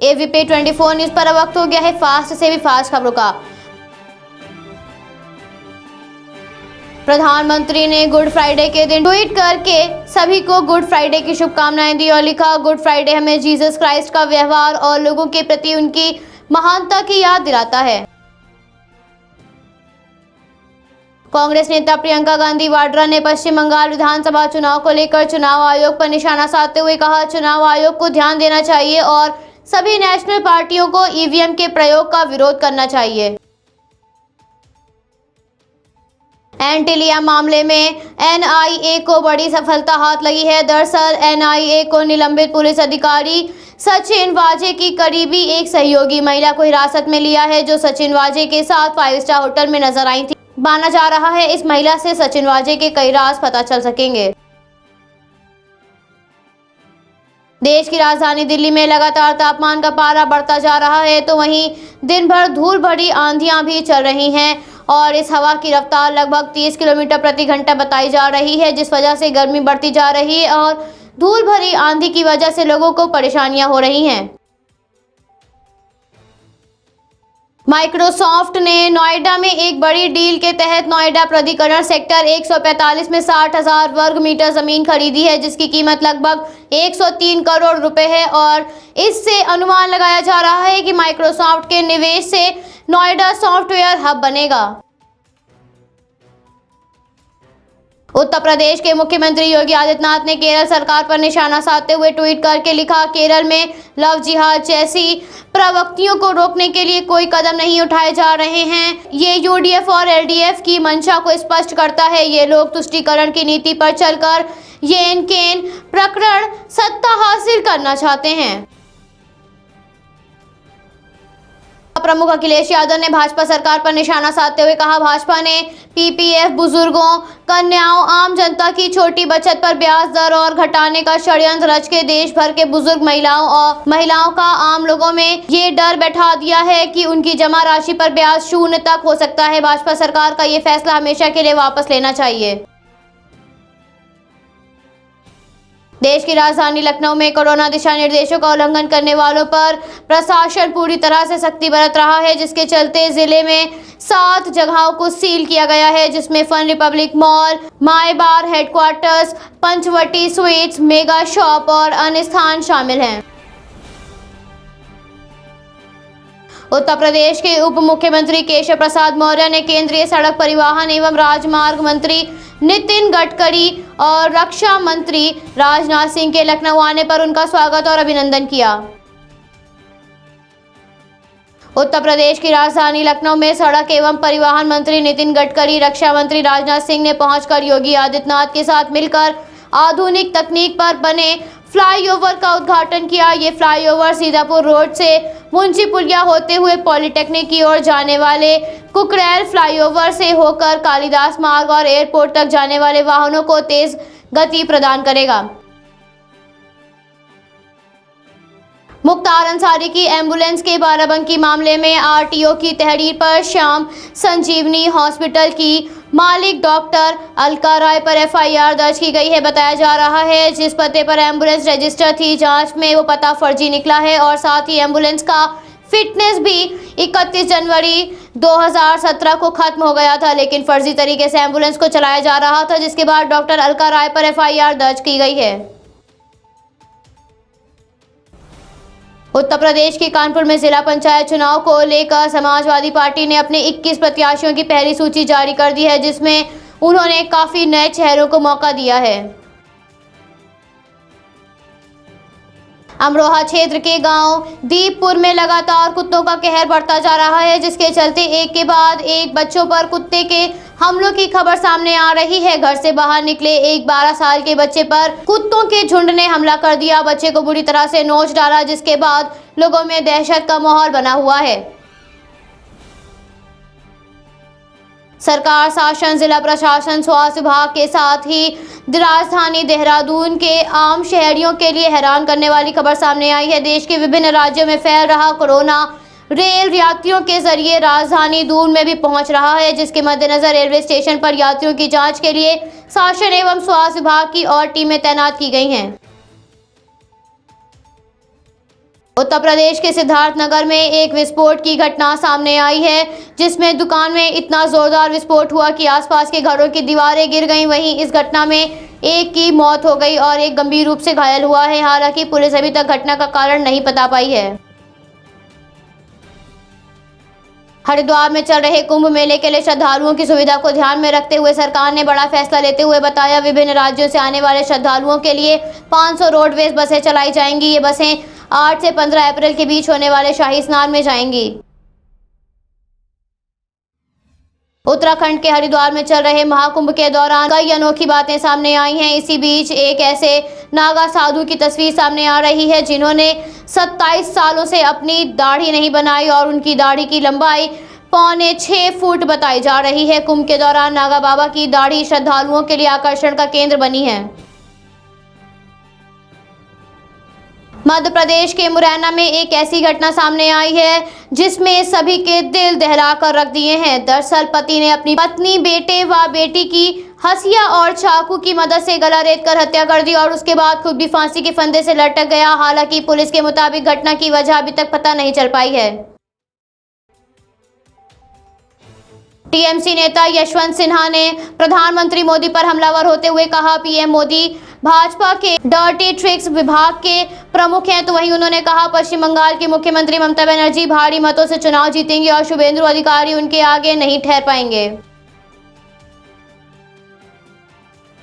ABP 24 news पर वक्त हो गया है फास्ट से भी फास्ट खबरों का। प्रधानमंत्री ने गुड फ्राइडे के दिन ट्वीट करके सभी को गुड फ्राइडे की शुभकामनाएं दी और लिखा, गुड फ्राइडे हमें जीसस क्राइस्ट का व्यवहार और लोगों के प्रति उनकी महानता की याद दिलाता है। कांग्रेस नेता प्रियंका गांधी वाड्रा ने पश्चिम बंगाल विधानसभा चुनाव को लेकर चुनाव आयोग पर निशाना साधते हुए कहा, चुनाव आयोग को ध्यान देना चाहिए और सभी नेशनल पार्टियों को ईवीएम के प्रयोग का विरोध करना चाहिए। एंटीलिया मामले में एनआईए को बड़ी सफलता हाथ लगी है। दरअसल एनआईए को निलंबित पुलिस अधिकारी सचिन वाजे की करीबी एक सहयोगी महिला को हिरासत में लिया है, जो सचिन वाजे के साथ 5 स्टार होटल में नजर आई थी। माना जा रहा है इस महिला से सचिन वाजे के कई राज पता चल सकेंगे। देश की राजधानी दिल्ली में लगातार तापमान का पारा बढ़ता जा रहा है, तो वहीं दिन भर धूल भरी आंधियां भी चल रही हैं और इस हवा की रफ्तार लगभग 30 किलोमीटर प्रति घंटा बताई जा रही है, जिस वजह से गर्मी बढ़ती जा रही है और धूल भरी आंधी की वजह से लोगों को परेशानियां हो रही हैं। माइक्रोसॉफ्ट ने नोएडा में एक बड़ी डील के तहत नोएडा प्राधिकरण सेक्टर 145 में 60,000 वर्ग मीटर जमीन खरीदी है, जिसकी कीमत लगभग 103 करोड़ रुपए है और इससे अनुमान लगाया जा रहा है कि माइक्रोसॉफ्ट के निवेश से नोएडा सॉफ्टवेयर हब बनेगा। उत्तर प्रदेश के मुख्यमंत्री योगी आदित्यनाथ ने केरल सरकार पर निशाना साधते हुए ट्वीट करके लिखा, केरल में लव जिहाद जैसी प्रवृत्तियों को रोकने के लिए कोई कदम नहीं उठाए जा रहे हैं। ये यूडीएफ और एलडीएफ की मंशा को स्पष्ट करता है। ये लोग तुष्टीकरण की नीति पर चलकर येन केन प्रकरण सत्ता हासिल करना चाहते हैं। प्रमुख अखिलेश यादव ने भाजपा सरकार पर निशाना साधते हुए कहा, भाजपा ने पीपीएफ, बुजुर्गों, कन्याओं, आम जनता की छोटी बचत पर ब्याज दर और घटाने का षड्यंत्र रच के देश भर के बुजुर्ग महिलाओं का आम लोगों में ये डर बैठा दिया है कि उनकी जमा राशि पर ब्याज 0 तक हो सकता है। भाजपा सरकार का ये फैसला हमेशा के लिए वापस लेना चाहिए। देश की राजधानी लखनऊ में कोरोना दिशा निर्देशों का उल्लंघन करने वालों पर प्रशासन पूरी तरह से सख्ती बरत रहा है, जिसके चलते जिले में 7 जगहों को सील किया गया है, जिसमें Fun Republic mall, My Bar Headquarters, Panchvati sweets, mega shop और अन्य स्थान शामिल हैं। उत्तर प्रदेश के उप मुख्यमंत्री केशव प्रसाद मौर्य ने केंद्रीय सड़क परिवहन एवं राजमार्ग मंत्री नितिन गडकरी और रक्षा मंत्री राजनाथ सिंह के लखनऊ आने पर उनका स्वागत और अभिनंदन किया। उत्तर प्रदेश की राजधानी लखनऊ में सड़क एवं परिवहन मंत्री नितिन गडकरी, रक्षा मंत्री राजनाथ सिंह ने पहुंचकर योगी आदित्यनाथ के साथ मिलकर आधुनिक तकनीक पर बने फ्लाईओवर का उद्घाटन किया। ये फ्लाईओवर सीतापुर रोड से मुंशी पुलिया होते हुए पॉलिटेक्निक की ओर जाने वाले कुकरेल फ्लाईओवर से होकर कालिदास मार्ग और एयरपोर्ट तक जाने वाले वाहनों को तेज गति प्रदान करेगा। मुख्तार अंसारी की एम्बुलेंस के बाराबंकी मामले में आरटीओ की तहरीर पर श्याम संजीवनी हॉस्पिटल की मालिक डॉक्टर अलका राय पर एफआईआर दर्ज की गई है। बताया जा रहा है जिस पते पर एम्बुलेंस रजिस्टर थी, जांच में वो पता फर्जी निकला है और साथ ही एम्बुलेंस का फिटनेस भी 31 जनवरी 2017 को खत्म हो गया था, लेकिन फर्जी तरीके से एम्बुलेंस को चलाया जा रहा था, जिसके बाद डॉक्टर अलका राय पर एफआईआर दर्ज की गई है। उत्तर प्रदेश के कानपुर में जिला पंचायत चुनाव को लेकर समाजवादी पार्टी ने अपने 21 प्रत्याशियों की पहली सूची जारी कर दी है, जिसमें उन्होंने काफी नए चेहरों को मौका दिया है। अमरोहा क्षेत्र के गांव दीपपुर में लगातार कुत्तों का कहर बढ़ता जा रहा है, जिसके चलते एक के बाद एक बच्चों पर कुत्ते के हमलों की खबर सामने आ रही है। घर से बाहर निकले एक 12 साल के बच्चे पर कुत्तों के झुंड ने हमला कर दिया, बच्चे को बुरी तरह से नोच डाला, जिसके बाद लोगों में दहशत का माहौल बना हुआ है। सरकार, शासन, जिला प्रशासन, स्वास्थ्य विभाग के साथ ही राजधानी देहरादून के आम शहरियों के लिए हैरान करने वाली खबर सामने आई है। देश के विभिन्न राज्यों में फैल रहा कोरोना रेल यात्रियों के जरिए राजधानी दून में भी पहुंच रहा है, जिसके मद्देनजर रेलवे स्टेशन पर यात्रियों की जांच के लिए शासन एवं स्वास्थ्य विभाग की और टीमें तैनात की गई हैं। उत्तर प्रदेश के सिद्धार्थनगर में एक विस्फोट की घटना सामने आई है, जिसमें दुकान में इतना जोरदार विस्फोट हुआ कि आसपास के घरों की दीवारें गिर गईं। वहीं इस घटना में एक की मौत हो गई और एक गंभीर रूप से घायल हुआ है। हालांकि पुलिस अभी तक घटना का कारण नहीं बता पाई है। हरिद्वार में चल रहे कुंभ मेले के लिए श्रद्धालुओं की सुविधा को ध्यान में रखते हुए सरकार ने बड़ा फैसला लेते हुए बताया, विभिन्न राज्यों से आने वाले श्रद्धालुओं के लिए 500 रोडवेज बसें चलाई जाएंगी। ये बसें 8 से 15 अप्रैल के बीच होने वाले शाही स्नान में जाएंगी। उत्तराखंड के हरिद्वार में चल रहे महाकुंभ के दौरान कई अनोखी बातें सामने आई हैं। इसी बीच एक ऐसे नागा साधु की तस्वीर सामने आ रही है जिन्होंने 27 सालों से अपनी दाढ़ी नहीं बनाई और उनकी दाढ़ी की लंबाई 6.25 फुट बताई जा रही है। कुंभ के दौरान नागा बाबा की दाढ़ी श्रद्धालुओं के लिए आकर्षण का केंद्र बनी है। मध्य प्रदेश के मुरैना में एक ऐसी घटना सामने आई है जिसमें सभी के दिल दहला कर रख दिए हैं। दरअसल पति ने अपनी पत्नी, बेटे व बेटी की हंसिया और चाकू की मदद से गला रेत कर हत्या कर दी और उसके बाद खुद भी फांसी के फंदे से लटक गया। हालांकि पुलिस के मुताबिक घटना की वजह अभी तक पता नहीं चल पाई है। टीएमसी नेता यशवंत सिन्हा ने प्रधानमंत्री मोदी पर हमलावर होते हुए कहा, पीएम मोदी भाजपा के डर्टी ट्रिक्स विभाग के प्रमुख हैं। तो वहीं उन्होंने कहा, पश्चिम बंगाल की मुख्यमंत्री ममता बनर्जी भारी मतों से चुनाव जीतेंगी और शुभेंदु अधिकारी उनके आगे नहीं ठहर पाएंगे।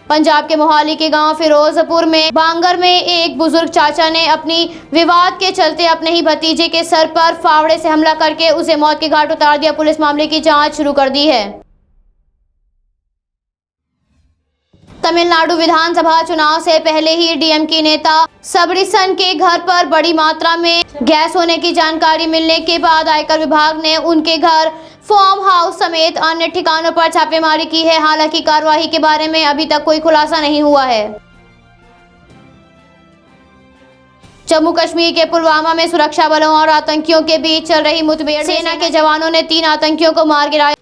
पंजाब के मोहाली के गांव फिरोजपुर में बांगर में एक बुजुर्ग चाचा ने अपनी विवाद के चलते अपने ही भतीजे के सर पर फावड़े से हमला करके उसे मौत के घाट उतार दिया। पुलिस मामले की जांच शुरू कर दी है। तमिलनाडु विधानसभा चुनाव से पहले ही डीएमके नेता सबरिसन के घर पर बड़ी मात्रा में गैस होने की जानकारी मिलने के बाद आयकर विभाग ने उनके घर, फार्म हाउस समेत अन्य ठिकानों पर छापेमारी की है। हालांकि कार्रवाई के बारे में अभी तक कोई खुलासा नहीं हुआ है। जम्मू कश्मीर के पुलवामा में सुरक्षा बलों और आतंकियों के बीच चल रही मुठभेड़ में सेना के जवानों ने 3 आतंकियों को मार गिराया।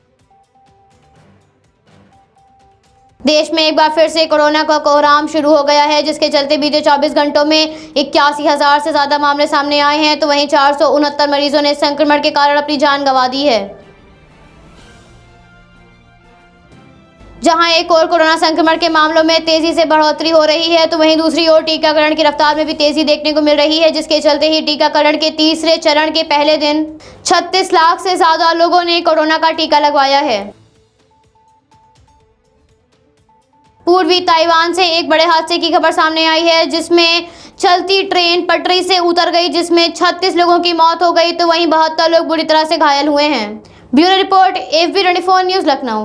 देश में एक बार फिर से कोरोना का कोहराम शुरू हो गया है, जिसके चलते बीते 24 घंटों में 81,000 से ज्यादा मामले सामने आए हैं। तो वहीं 469 मरीजों ने संक्रमण के कारण अपनी जान गंवा दी है। जहां एक और कोरोना संक्रमण के मामलों में तेजी से बढ़ोतरी हो रही है, तो वहीं दूसरी ओर टीकाकरण की रफ्तार में भी तेजी देखने को मिल रही है, जिसके चलते ही टीकाकरण के तीसरे चरण के पहले दिन 36 लाख से ज्यादा लोगों ने कोरोना का टीका लगवाया है। पूर्वी ताइवान से एक बड़े हादसे की खबर सामने आई है, जिसमें चलती ट्रेन पटरी से उतर गई, जिसमें 36 लोगों की मौत हो गई, तो वहीं 72 लोग बुरी तरह से घायल हुए हैं। Bureau report, AFP24 news, Lucknow.